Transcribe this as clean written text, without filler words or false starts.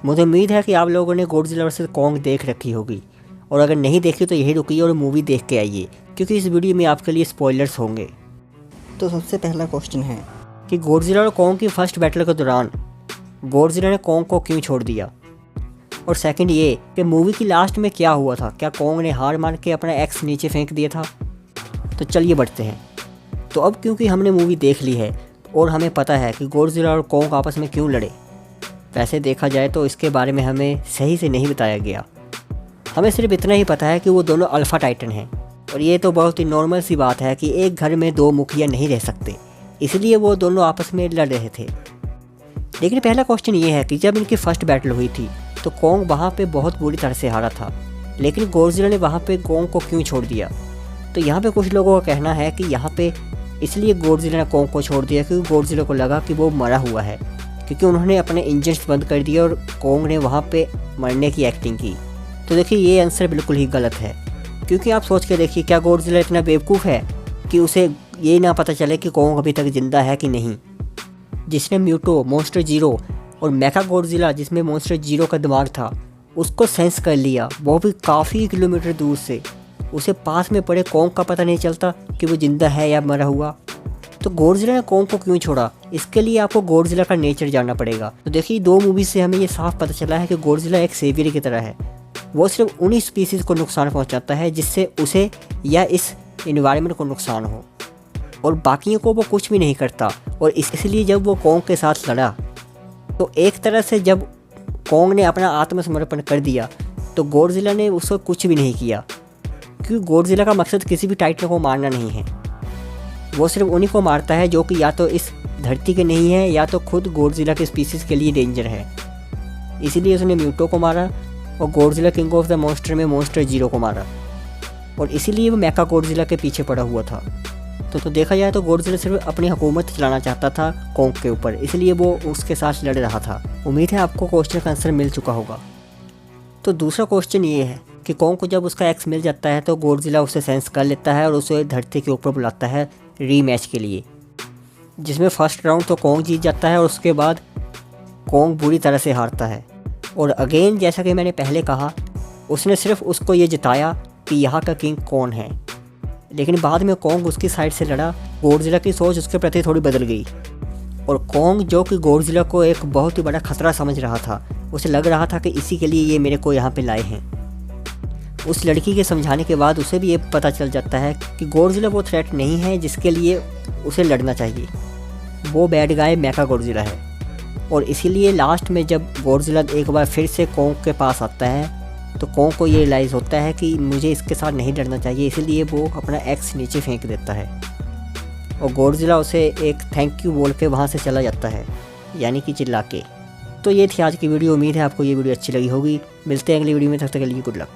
मुझे उम्मीद है कि आप लोगों ने गॉडजिला वर्सेस कॉन्ग देख रखी होगी, और अगर नहीं देखी तो यही रुकिए और मूवी देख के आइए, क्योंकि इस वीडियो में आपके लिए स्पॉयलर्स होंगे। तो सबसे पहला क्वेश्चन है कि गॉडजिला और कॉन्ग की फर्स्ट बैटल के दौरान गॉडजिला ने कॉन्ग को क्यों छोड़ दिया, और सेकंड ये कि मूवी की लास्ट में क्या हुआ था, क्या कॉन्ग ने हार मान के अपना एक्स नीचे फेंक दिया था। तो चलिए बढ़ते हैं। तो अब क्योंकि हमने मूवी देख ली है और हमें पता है कि गॉडजिला और कॉन्ग आपस में क्यों लड़े, वैसे देखा जाए तो इसके बारे में हमें सही से नहीं बताया गया। हमें सिर्फ इतना ही पता है कि वो दोनों अल्फ़ा टाइटन हैं, और ये तो बहुत ही नॉर्मल सी बात है कि एक घर में दो मुखिया नहीं रह सकते, इसलिए वो दोनों आपस में लड़ रहे थे। लेकिन पहला क्वेश्चन ये है कि जब इनकी फर्स्ट बैटल हुई थी तो कॉन्ग वहाँ पे बहुत बुरी तरह से हारा था, लेकिन गॉडजिला ने वहाँ पे कॉन्ग को क्यों छोड़ दिया। तो यहाँ पे कुछ लोगों का कहना है कि यहाँ पे इसलिए गॉडजिला ने कॉन्ग को छोड़ दिया क्योंकि गॉडजिला को लगा कि वो मरा हुआ है, क्योंकि उन्होंने अपने इंजन्स बंद कर दिए और कॉन्ग ने वहाँ पे मरने की एक्टिंग की। तो देखिए ये आंसर बिल्कुल ही गलत है, क्योंकि आप सोच के देखिए, क्या गॉडजिला इतना बेवकूफ़ है कि उसे ये ना पता चले कि कॉन्ग अभी तक ज़िंदा है कि नहीं। जिसने म्यूटो, मॉन्स्टर जीरो और मेका गॉडजिला जिसमें मॉन्स्टर जीरो का दिमाग था उसको सेंस कर लिया, वो भी काफ़ी किलोमीटर दूर से, उसे पास में पड़े कॉन्ग का पता नहीं चलता कि वो ज़िंदा है या मरा हुआ। तो गॉडजिला ने कॉन्ग को क्यों छोड़ा, इसके लिए आपको गॉडजिला का नेचर जानना पड़ेगा। तो देखिए दो मूवी से हमें ये साफ पता चला है कि गॉडजिला एक सेवियर की तरह है। वो सिर्फ उन्हीं स्पीसीज़ को नुकसान पहुंचाता है जिससे उसे या इस इन्वायरमेंट को नुकसान हो, और बाकियों को वो कुछ भी नहीं करता। और इसलिए जब वो कॉन्ग के साथ लड़ा तो एक तरह से जब कॉन्ग ने अपना आत्मसमर्पण कर दिया तो गॉडजिला ने उसको कुछ भी नहीं किया, क्योंकि गॉडजिला का मकसद किसी भी टाइटन को मारना नहीं है। वो सिर्फ उन्हीं को मारता है जो कि या तो इस धरती के नहीं है या तो खुद गॉडजिला के स्पीसीज़ के लिए डेंजर है। इसीलिए उसने म्यूटो को मारा और Godzilla king of the monster में मॉन्स्टर जीरो को मारा, और इसीलिए वो मेका गॉडजिला के पीछे पड़ा हुआ था। तो देखा जाए तो गॉडजिला सिर्फ अपनी हुकूमत चलाना चाहता था कॉन्ग के ऊपर, इसलिए वो उसके साथ लड़ रहा था। उम्मीद है आपको क्वेश्चन का आंसर मिल चुका होगा। तो दूसरा क्वेश्चन ये है कि कॉन्ग को जब उसका एक्स मिल जाता है तो गॉडजिला उसे सेंस कर लेता है और उसे धरती के ऊपर बुलाता है रीमैच के लिए, जिसमें फर्स्ट राउंड तो कॉन्ग जीत जाता है और उसके बाद कॉन्ग बुरी तरह से हारता है। और अगेन जैसा कि मैंने पहले कहा, उसने सिर्फ उसको ये जिताया कि यहाँ का किंग कौन है, लेकिन बाद में कॉन्ग उसकी साइड से लड़ा। गॉडजिला की सोच उसके प्रति थोड़ी बदल गई, और कॉन्ग जो कि गॉडजिला को एक बहुत ही बड़ा खतरा समझ रहा था, उसे लग रहा था कि इसी के लिए ये मेरे को यहाँ पे लाए हैं। उस लड़की के समझाने के बाद उसे भी ये पता चल जाता है कि गॉडजिला वो थ्रेट नहीं है जिसके लिए उसे लड़ना चाहिए। वो बैड गाय मेका गॉडजिला है, और इसीलिए लास्ट में जब गॉडजिला एक बार फिर से कॉन्ग के पास आता है तो कॉन्ग को ये रियलाइज़ होता है कि मुझे इसके साथ नहीं लड़ना चाहिए, इसीलिए वो अपना एक्स नीचे फेंक देता है, और गॉडजिला उसे एक थैंक यू बोल के वहाँ से चला जाता है, यानी कि चिल्ला के। तो ये थी आज की वीडियो। उम्मीद है आपको ये वीडियो अच्छी लगी होगी। मिलते हैं अगली वीडियो में, तब तक के लिए गुड लक।